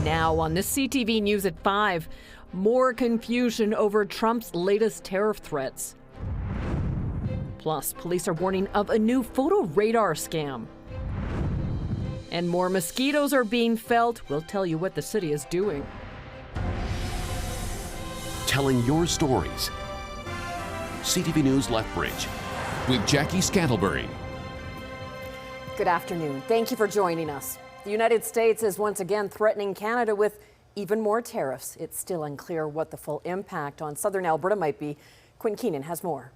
Now on the CTV News at 5, more confusion over Trump's latest tariff threats. Plus, police are warning of a new photo radar scam. And more mosquitoes are being felt. We'll tell you what the city is doing. Telling your stories. CTV News Lethbridge with Jackie Scantlebury. Good afternoon. Thank you for joining us. The United States is once again threatening Canada with even more tariffs. It's still unclear what the full impact on southern Alberta might be. Quinn Keenan has more.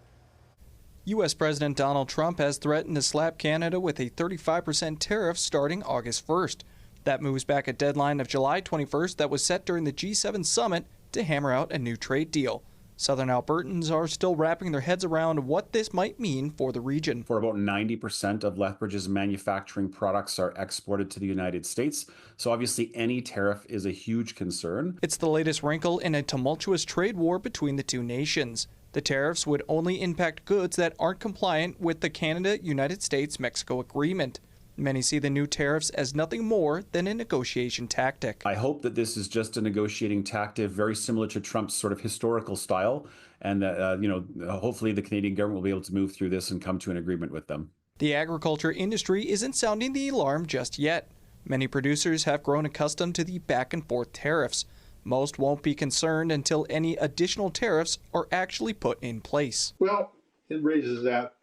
U.S. President Donald Trump has threatened to slap Canada with a 35% tariff starting August 1st. That moves back a deadline of July 21st that was set during the G7 summit to hammer out a new trade deal. Southern Albertans are still wrapping their heads around what this might mean for the region. For about 90% of Lethbridge's manufacturing products are exported to the United States, so obviously any tariff is a huge concern. It's the latest wrinkle in a tumultuous trade war between the two nations. The tariffs would only impact goods that aren't compliant with the Canada-United States-Mexico agreement. Many see the new tariffs as nothing more than a negotiation tactic. I hope that this is just a negotiating tactic very similar to Trump's sort of historical style, and that hopefully the Canadian government will be able to move through this and come to an agreement with them. The agriculture industry isn't sounding the alarm just yet. Many producers have grown accustomed to the back-and-forth tariffs. Most won't be concerned until any additional tariffs are actually put in place. Well, it raises that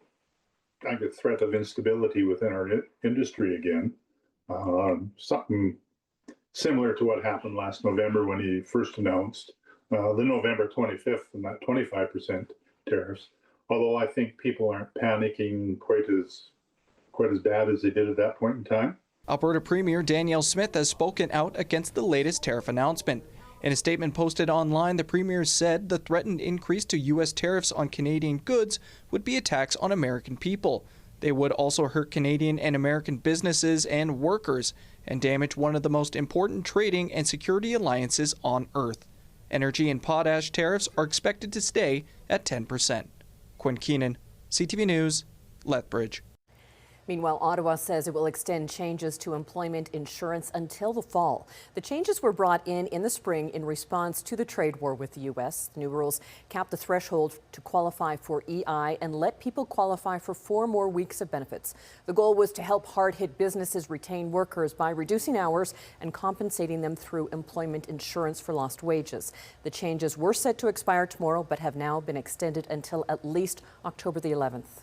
kind of threat of instability within our industry again. Something similar to what happened last November when he first announced the November 25th and that 25% tariffs. Although I think people aren't panicking quite as bad as they did at that point in time. Alberta Premier Danielle Smith has spoken out against the latest tariff announcement. In a statement posted online, the Premier said the threatened increase to U.S. tariffs on Canadian goods would be a tax on American people. They would also hurt Canadian and American businesses and workers and damage one of the most important trading and security alliances on Earth. Energy and potash tariffs are expected to stay at 10%. Quinn Keenan, CTV News, Lethbridge. Meanwhile, Ottawa says it will extend changes to employment insurance until the fall. The changes were brought in the spring in response to the trade war with the U.S. The new rules cap the threshold to qualify for EI and let people qualify for 4 more weeks of benefits. The goal was to help hard-hit businesses retain workers by reducing hours and compensating them through employment insurance for lost wages. The changes were set to expire tomorrow, but have now been extended until at least October the 11th.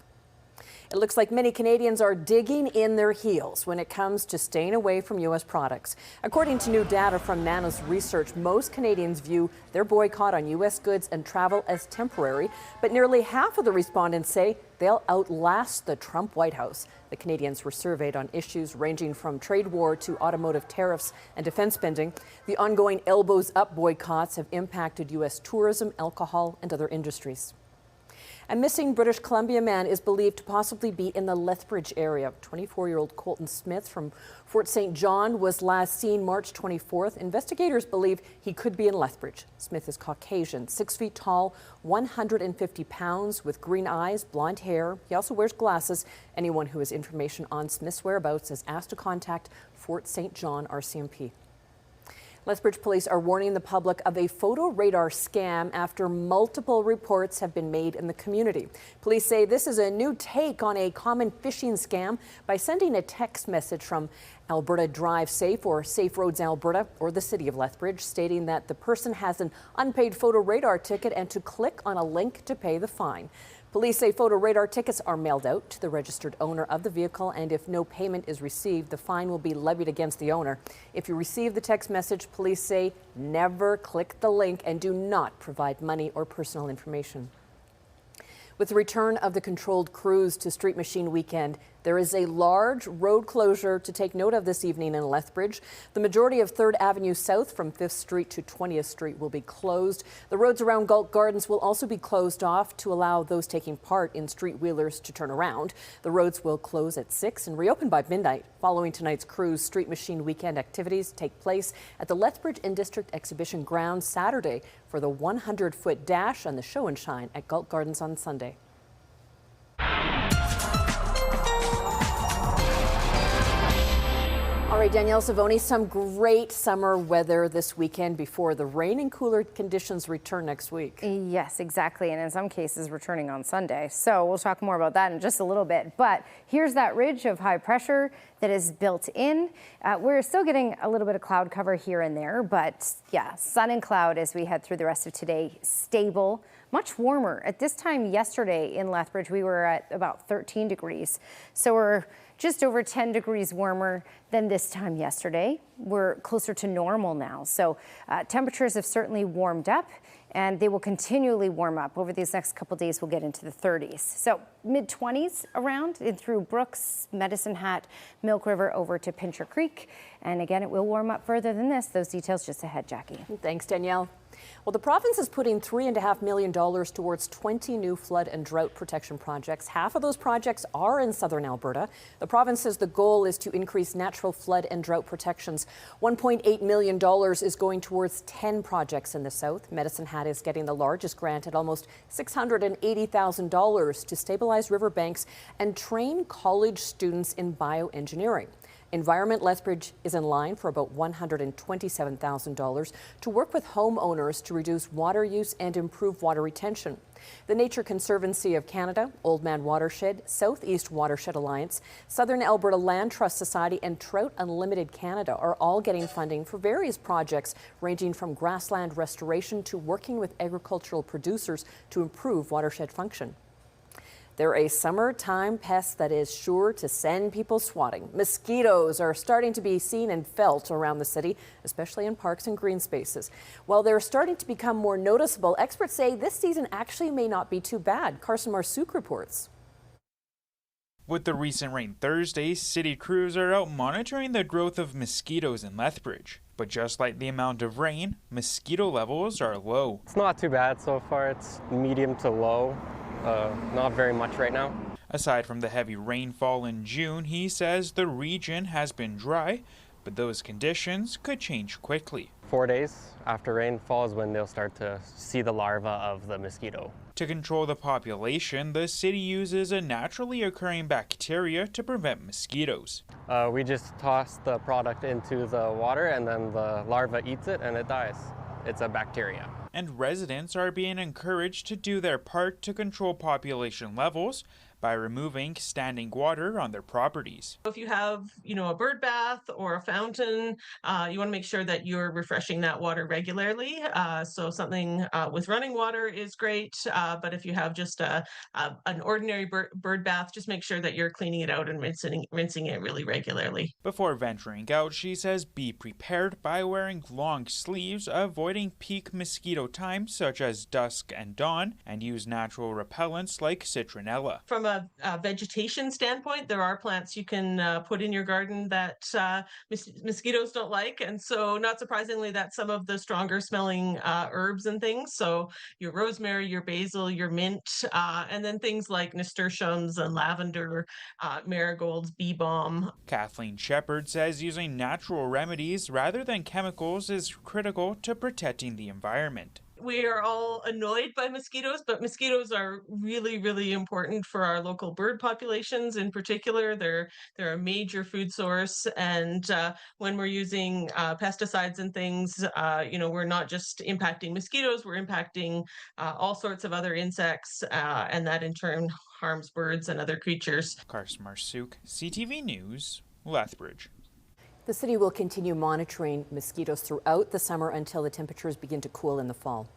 It looks like many Canadians are digging in their heels when it comes to staying away from U.S. products. According to new data from NANA's research, most Canadians view their boycott on U.S. goods and travel as temporary, but nearly half of the respondents say they'll outlast the Trump White House. The Canadians were surveyed on issues ranging from trade war to automotive tariffs and defense spending. The ongoing elbows-up boycotts have impacted U.S. tourism, alcohol, and other industries. A missing British Columbia man is believed to possibly be in the Lethbridge area. 24-year-old Colton Smith from Fort St. John was last seen March 24th. Investigators believe he could be in Lethbridge. Smith is Caucasian, 6 feet tall, 150 pounds, with green eyes, blonde hair. He also wears glasses. Anyone who has information on Smith's whereabouts is asked to contact Fort St. John RCMP. Lethbridge police are warning the public of a photo radar scam after multiple reports have been made in the community. Police say this is a new take on a common phishing scam by sending a text message from Alberta Drive Safe or Safe Roads Alberta or the city of Lethbridge stating that the person has an unpaid photo radar ticket and to click on a link to pay the fine. Police say photo radar tickets are mailed out to the registered owner of the vehicle, and if no payment is received, the fine will be levied against the owner. If you receive the text message, police say never click the link and do not provide money or personal information. With the return of the controlled cruise to Street Machine Weekend, there is a large road closure to take note of this evening in Lethbridge. The majority of 3rd Avenue South from 5th Street to 20th Street will be closed. The roads around Galt Gardens will also be closed off to allow those taking part in street wheelers to turn around. The roads will close at 6 and reopen by midnight. Following tonight's cruise, Street Machine Weekend activities take place at the Lethbridge In-District Exhibition Grounds Saturday for the 100-foot dash and the show and shine at Galt Gardens on Sunday. All right, Danielle Savoni, some great summer weather this weekend before the rain and cooler conditions return next week. Yes, exactly. And in some cases returning on Sunday. So we'll talk more about that in just a little bit. But here's that ridge of high pressure that is built in. We're still getting a little bit of cloud cover here and there. But yeah, sun and cloud as we head through the rest of today. Stable, much warmer. At this time yesterday in Lethbridge, we were at about 13 degrees. So we're just over 10 degrees warmer than this time yesterday. We're closer to normal now. So temperatures have certainly warmed up, and they will continually warm up. Over these next couple days, we'll get into the 30s. So mid-20s around and through Brooks, Medicine Hat, Milk River over to Pincher Creek. And again, it will warm up further than this. Those details just ahead, Jackie. Thanks, Danielle. Well, the province is putting $3.5 million towards 20 new flood and drought protection projects. Half of those projects are in southern Alberta. The province says the goal is to increase natural flood and drought protections. $1.8 million is going towards 10 projects in the south. Medicine Hat is getting the largest grant at almost $680,000 to stabilize riverbanks and train college students in bioengineering. Environment Lethbridge is in line for about $127,000 to work with homeowners to reduce water use and improve water retention. The Nature Conservancy of Canada, Old Man Watershed, Southeast Watershed Alliance, Southern Alberta Land Trust Society and Trout Unlimited Canada are all getting funding for various projects ranging from grassland restoration to working with agricultural producers to improve watershed function. They're a summertime pest that is sure to send people swatting. Mosquitoes are starting to be seen and felt around the city, especially in parks and green spaces. While they're starting to become more noticeable, experts say this season actually may not be too bad. Carson Marsouk reports. With the recent rain Thursday, city crews are out monitoring the growth of mosquitoes in Lethbridge. But just like the amount of rain, mosquito levels are low. It's not too bad so far. It's medium to low. Not very much right now. Aside from the heavy rainfall in June, he says the region has been dry, but those conditions could change quickly. 4 days after rainfall is when they'll start to see the larva of the mosquito. To control the population, the city uses a naturally occurring bacteria to prevent mosquitoes. We just toss the product into the water and then the larva eats it and it dies. It's a bacteria. And residents are being encouraged to do their part to control population levels by removing standing water on their properties. If you have, a bird bath or a fountain, you want to make sure that you're refreshing that water regularly. So something with running water is great, but if you have just an ordinary bird bath, just make sure that you're cleaning it out and rinsing it really regularly. Before venturing out, she says be prepared by wearing long sleeves, avoiding peak mosquito times such as dusk and dawn, and use natural repellents like citronella. From a vegetation standpoint, there are plants you can put in your garden that mosquitoes don't like, and so not surprisingly that's some of the stronger smelling herbs and things. So your rosemary, your basil, your mint, and then things like nasturtiums and lavender, marigolds, bee balm. Kathleen Shepard says using natural remedies rather than chemicals is critical to protecting the environment. We are all annoyed by mosquitoes, but mosquitoes are really, really important for our local bird populations in particular. They're a major food source, and when we're using pesticides and things, we're not just impacting mosquitoes, we're impacting all sorts of other insects, and that in turn harms birds and other creatures. Carson Marsouk, CTV News, Lethbridge. The city will continue monitoring mosquitoes throughout the summer until the temperatures begin to cool in the fall.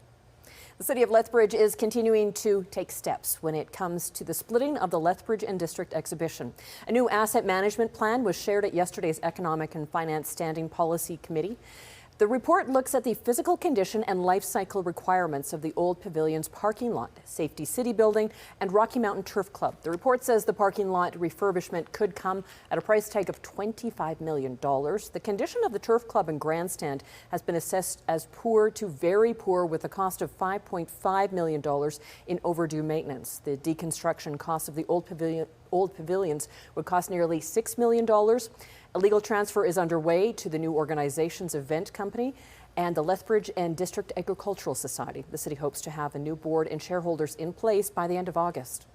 The city of Lethbridge is continuing to take steps when it comes to the splitting of the Lethbridge and District exhibition. A new asset management plan was shared at yesterday's Economic and Finance Standing Policy Committee. The report looks at the physical condition and life cycle requirements of the old pavilion's parking lot, Safety City Building, and Rocky Mountain Turf Club. The report says the parking lot refurbishment could come at a price tag of $25 million. The condition of the Turf Club and Grandstand has been assessed as poor to very poor, with a cost of $5.5 million in overdue maintenance. The deconstruction cost of the old pavilions would cost nearly $6 million. A legal transfer is underway to the new organization's event company and the Lethbridge and District Agricultural Society. The city hopes to have a new board and shareholders in place by the end of August.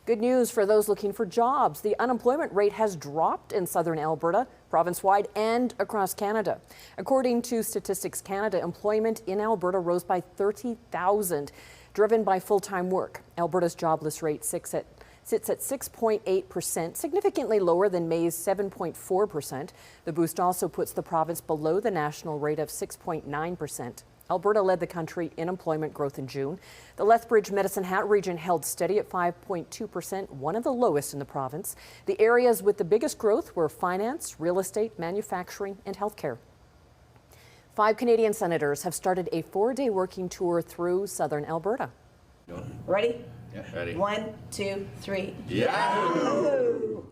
Good news for those looking for jobs. The unemployment rate has dropped in southern Alberta, province-wide, and across Canada. According to Statistics Canada, employment in Alberta rose by 30,000, driven by full-time work. Alberta's jobless rate sits at 6.8%, significantly lower than May's 7.4%. The boost also puts the province below the national rate of 6.9%. Alberta led the country in employment growth in June. The Lethbridge Medicine Hat region held steady at 5.2%, one of the lowest in the province. The areas with the biggest growth were finance, real estate, manufacturing, and healthcare. 5 Canadian senators have started a 4-day working tour through southern Alberta. Ready? Yeah, ready. 1, 2, 3. Yahoo!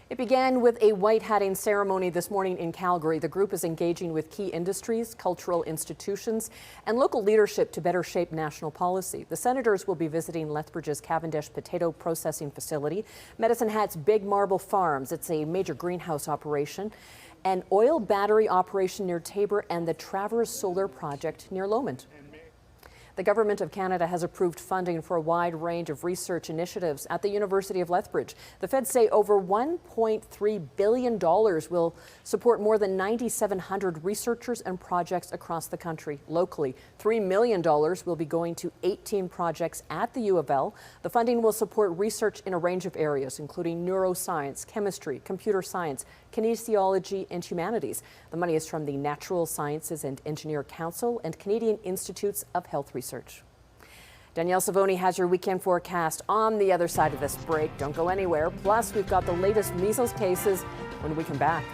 It began with a white hatting ceremony this morning in Calgary. The group is engaging with key industries, cultural institutions, and local leadership to better shape national policy. The senators will be visiting Lethbridge's Cavendish potato processing facility, Medicine Hat's Big Marble Farms. It's a major greenhouse operation, an oil battery operation near Tabor, and the Travers Solar Project near Lomond. The Government of Canada has approved funding for a wide range of research initiatives at the University of Lethbridge. The feds say over $1.3 billion will support more than 9,700 researchers and projects across the country. Locally, $3 million will be going to 18 projects at the U of L. The funding will support research in a range of areas, including neuroscience, chemistry, computer science, kinesiology, and humanities. The money is from the Natural Sciences and Engineer Council and Canadian Institutes of Health Research. Danielle Savoni has your weekend forecast on the other side of this break. Don't go anywhere. Plus, we've got the latest measles cases when we come back.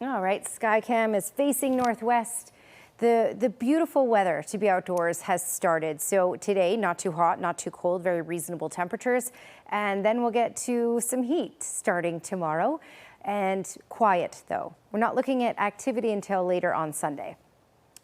All right, Skycam is facing northwest. The beautiful weather to be outdoors has started. So today, not too hot, not too cold, very reasonable temperatures. And then we'll get to some heat starting tomorrow. And quiet, though. We're not looking at activity until later on Sunday.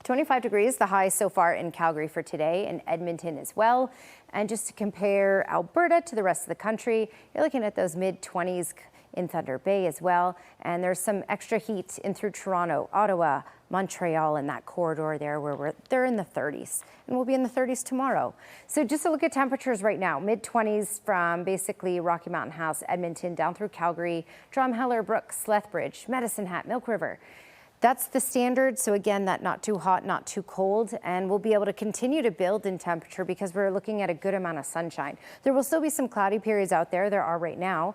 25 degrees, the high so far in Calgary for today, and Edmonton as well. And just to compare Alberta to the rest of the country, you're looking at those mid-20s in Thunder Bay as well. And there's some extra heat in through Toronto, Ottawa, Montreal, in that corridor there where they're in the 30s, and we'll be in the 30s tomorrow. So just to look at temperatures right now, mid-20s from basically Rocky Mountain House, Edmonton, down through Calgary, Drumheller, Brooks, Lethbridge, Medicine Hat, Milk River. That's the standard. So again, that not too hot, not too cold, and we'll be able to continue to build in temperature because we're looking at a good amount of sunshine. There will still be some cloudy periods out there. There are right now,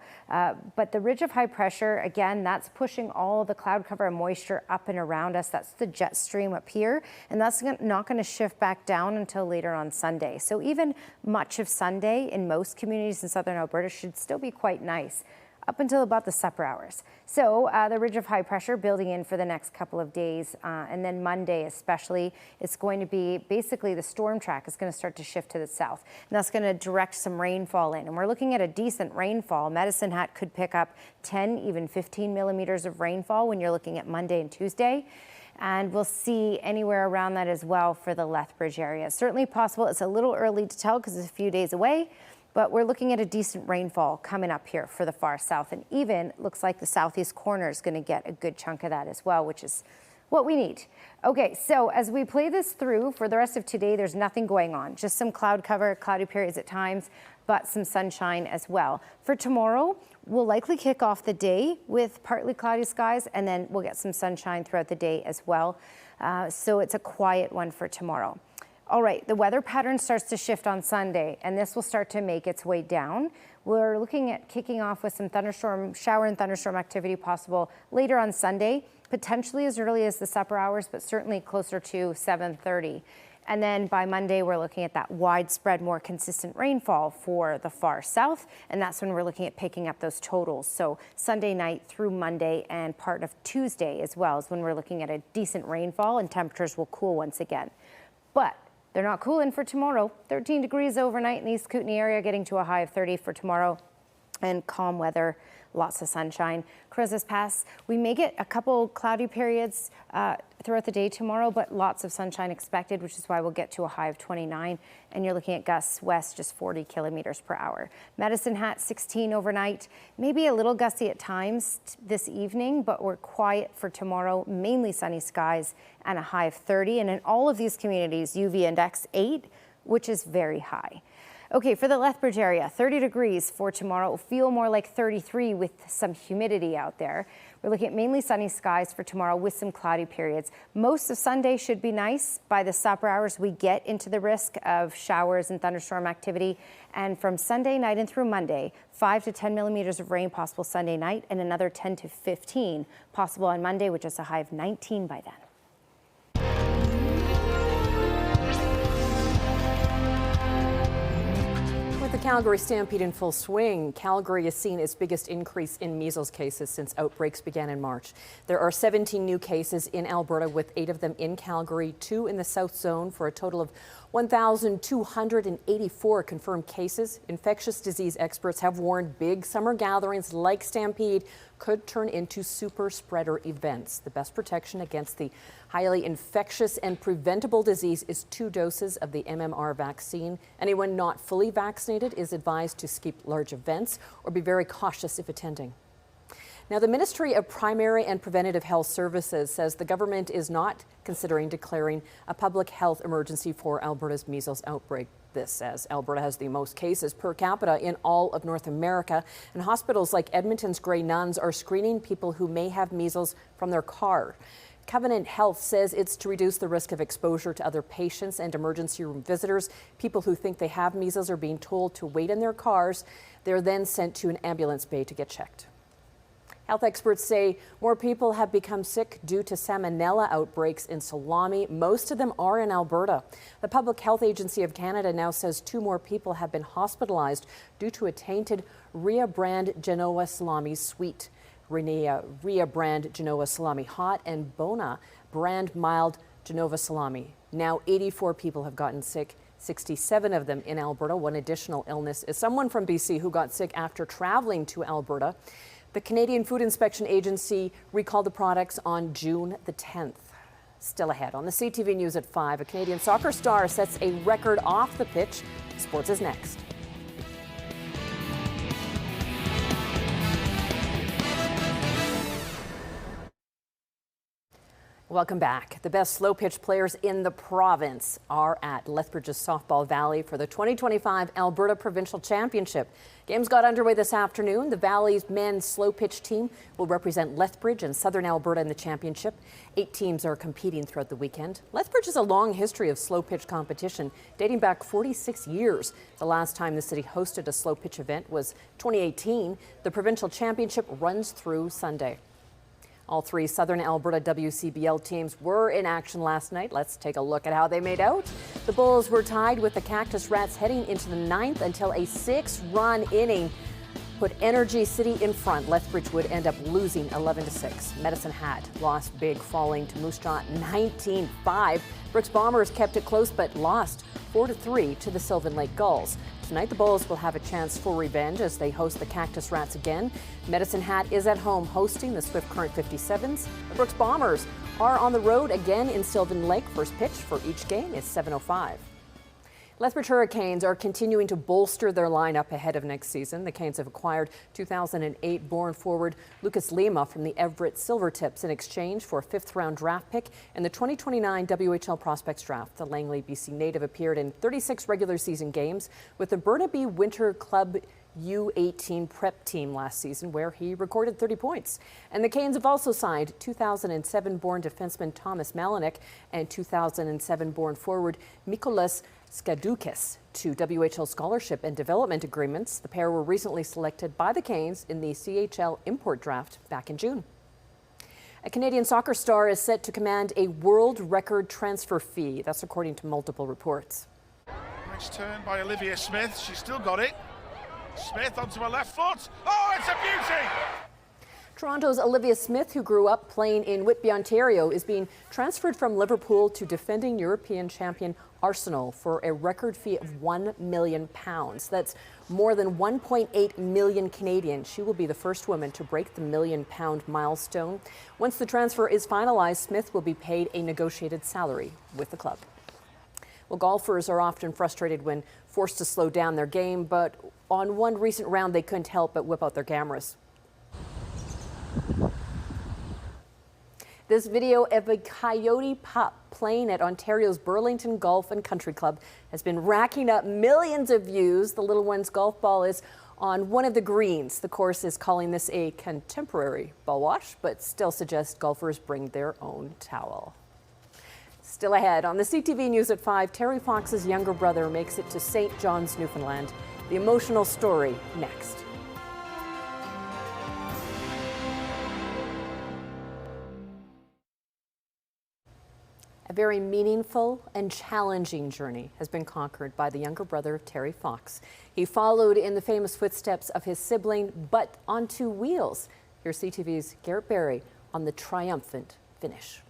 but the ridge of high pressure, again, that's pushing all the cloud cover and moisture up and around us. That's the jet stream up here, and that's not going to shift back down until later on Sunday. So even much of Sunday in most communities in southern Alberta should still be quite nice up until about the supper hours. So the ridge of high pressure building in for the next couple of days, and then Monday especially, it's going to be basically the storm track is going to start to shift to the south, and that's going to direct some rainfall in. And we're looking at a decent rainfall. Medicine Hat could pick up 10, even 15 millimeters of rainfall when you're looking at Monday and Tuesday. And we'll see anywhere around that as well for the Lethbridge area. Certainly possible. It's a little early to tell because it's a few days away. But we're looking at a decent rainfall coming up here for the far south, and even looks like the southeast corner is going to get a good chunk of that as well, which is what we need. Okay, so as we play this through for the rest of today, there's nothing going on, just some cloud cover, cloudy periods at times, but some sunshine as well. For tomorrow, we'll likely kick off the day with partly cloudy skies, and then we'll get some sunshine throughout the day as well. So it's a quiet one for tomorrow. All right, the weather pattern starts to shift on Sunday, and this will start to make its way down. We're looking at kicking off with some shower and thunderstorm activity possible later on Sunday, potentially as early as the supper hours, but certainly closer to 7:30. And then by Monday, we're looking at that widespread, more consistent rainfall for the far south, and that's when we're looking at picking up those totals. So Sunday night through Monday and part of Tuesday as well is when we're looking at a decent rainfall, and temperatures will cool once again. But they're not cooling for tomorrow. 13 degrees overnight in the East Kootenay area, getting to a high of 30 for tomorrow. and calm weather, lots of sunshine. Carrizo's Pass, we may get a couple cloudy periods throughout the day tomorrow, but lots of sunshine expected, which is why we'll get to a high of 29. And you're looking at gusts west just 40 kilometers per hour. Medicine Hat 16 overnight, maybe a little gusty at times this evening, but we're quiet for tomorrow. Mainly sunny skies and a high of 30. And in all of these communities, UV index 8, which is very high. Okay, for the Lethbridge area, 30 degrees for tomorrow. It will feel more like 33 with some humidity out there. We're looking at mainly sunny skies for tomorrow with some cloudy periods. Most of Sunday should be nice. By the supper hours, we get into the risk of showers and thunderstorm activity. And from Sunday night and through Monday, 5 to 10 millimeters of rain possible Sunday night and another 10 to 15 possible on Monday, which is a high of 19 by then. With the Calgary Stampede in full swing, Calgary has seen its biggest increase in measles cases since outbreaks began in March. There are 17 new cases in Alberta, with 8 of them in Calgary, 2 in the South Zone, for a total of 1,284 confirmed cases. Infectious disease experts have warned big summer gatherings like Stampede could turn into super spreader events. The best protection against the highly infectious and preventable disease is 2 doses of the MMR vaccine. Anyone not fully vaccinated is advised to skip large events or be very cautious if attending. Now, the Ministry of Primary and Preventative Health Services says the government is not considering declaring a public health emergency for Alberta's measles outbreak. This as Alberta has the most cases per capita in all of North America, and hospitals like Edmonton's Grey Nuns are screening people who may have measles from their car. Covenant Health says it's to reduce the risk of exposure to other patients and emergency room visitors. People who think they have measles are being told to wait in their cars. They're then sent to an ambulance bay to get checked. Health experts say more people have become sick due to Salmonella outbreaks in salami. Most of them are in Alberta. The Public Health Agency of Canada now says 2 more people have been hospitalized due to a tainted Ria brand Genoa salami sweet, Ria brand Genoa salami hot, and Bona brand mild Genova salami. Now 84 people have gotten sick, 67 of them in Alberta. One additional illness is someone from BC who got sick after traveling to Alberta. The Canadian Food Inspection Agency recalled the products on June the 10th. Still ahead on the CTV News at 5, a Canadian soccer star sets a record off the pitch. Sports is next. Welcome back. The best slow pitch players in the province are at Lethbridge's Softball Valley for the 2025 Alberta Provincial Championship. Games got underway this afternoon. The Valley's men's slow pitch team will represent Lethbridge and Southern Alberta in the championship. 8 teams are competing throughout the weekend. Lethbridge has a long history of slow pitch competition, dating back 46 years. The last time the city hosted a slow pitch event was 2018. The provincial championship runs through Sunday. All 3 Southern Alberta WCBL teams were in action last night. Let's take a look at how they made out. The Bulls were tied with the Cactus Rats heading into the 9th until a 6-run inning put Energy City in front. Lethbridge would end up losing 11-6. Medicine Hat lost big, falling to Moose Jaw 19-5. Brooks Bombers kept it close but lost 4-3 to the Sylvan Lake Gulls. Tonight, the Bulls will have a chance for revenge as they host the Cactus Rats again. Medicine Hat is at home hosting the Swift Current 57s. The Brooks Bombers are on the road again in Sylvan Lake. First pitch for each game is 7:05. Lethbridge Hurricanes are continuing to bolster their lineup ahead of next season. The Canes have acquired 2008-born forward Lucas Lima from the Everett Silvertips in exchange for a 5th-round draft pick in the 2029 WHL Prospects Draft. The Langley, BC native appeared in 36 regular season games with the Burnaby Winter Club U18 prep team last season, where he recorded 30 points. And the Canes have also signed 2007-born defenseman Thomas Malinik and 2007-born forward Mikolas Skadukis to WHL scholarship and development agreements. The pair were recently selected by the Canes in the CHL import draft back in June. A Canadian soccer star is set to command a world record transfer fee. That's according to multiple reports. Nice turn by Olivia Smith. She's still got it. Smith onto her left foot. Oh, it's a beauty! Toronto's Olivia Smith, who grew up playing in Whitby, Ontario, is being transferred from Liverpool to defending European champion Arsenal for a record fee of £1 million. That's more than 1.8 million Canadian. She will be the first woman to break the £1 million milestone. Once the transfer is finalized, Smith will be paid a negotiated salary with the club. Well, golfers are often frustrated when forced to slow down their game, but on one recent round, they couldn't help but whip out their cameras. This video of a Coyote pup playing at Ontario's Burlington Golf and Country Club has been racking up millions of views. The little one's golf ball is on one of the greens. The course is calling this a contemporary ball wash, but still suggests golfers bring their own towel. Still ahead on the CTV News at 5, Terry Fox's younger brother makes it to St. John's, Newfoundland. The emotional story next. A very meaningful and challenging journey has been conquered by the younger brother of Terry Fox. He followed in the famous footsteps of his sibling, but on two wheels. Here's CTV's Garrett Berry on the triumphant finish.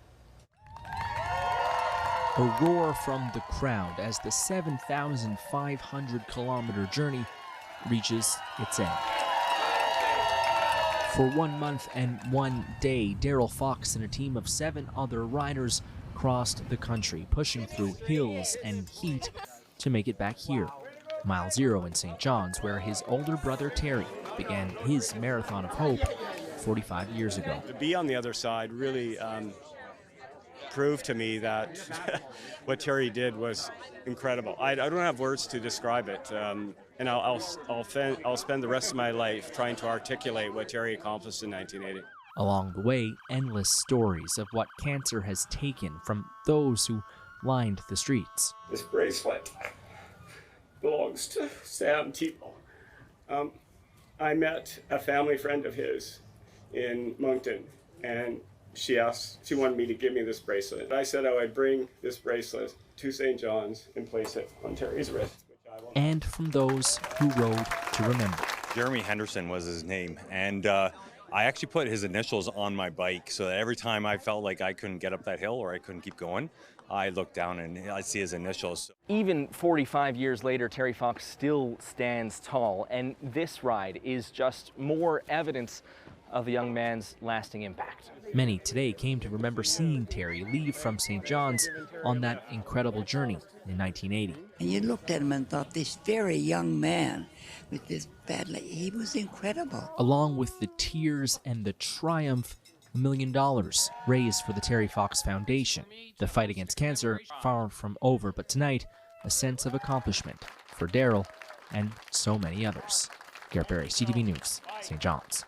A roar from the crowd as the 7,500-kilometer journey reaches its end. For 1 month and 1 day, Daryl Fox and a team of 7 other riders crossed the country, pushing through hills and heat to make it back here, Mile Zero in St. John's, where his older brother Terry began his marathon of hope 45 years ago. To be on the other side really proved to me that what Terry did was incredible. I don't have words to describe it, and I'll spend the rest of my life trying to articulate what Terry accomplished in 1980. Along the way, endless stories of what cancer has taken from those who lined the streets. This bracelet belongs to Sam Tebow. I met a family friend of his in Moncton, and she wanted me to give me this bracelet. I said I would bring this bracelet to St. John's and place it on Terry's wrist. And from those who rode to remember. Jeremy Henderson was his name, and I actually put his initials on my bike so that every time I felt like I couldn't get up that hill or I couldn't keep going, I looked down and I see his initials. Even 45 years later, Terry Fox still stands tall, and this ride is just more evidence of the young man's lasting impact. Many today came to remember seeing Terry leave from St. John's on that incredible journey in 1980. And you looked at him and thought, this very young man with this bad leg, he was incredible. Along with the tears and the triumph, $1 million raised for the Terry Fox Foundation. The fight against cancer far from over, but tonight, a sense of accomplishment for Daryl and so many others. Garrett Berry, CTV News, St. John's.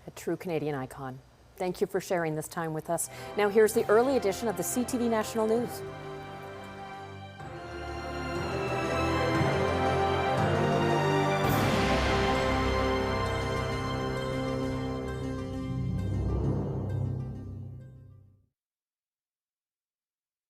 A true Canadian icon. Thank you for sharing this time with us. Now here's the early edition of the CTV National News.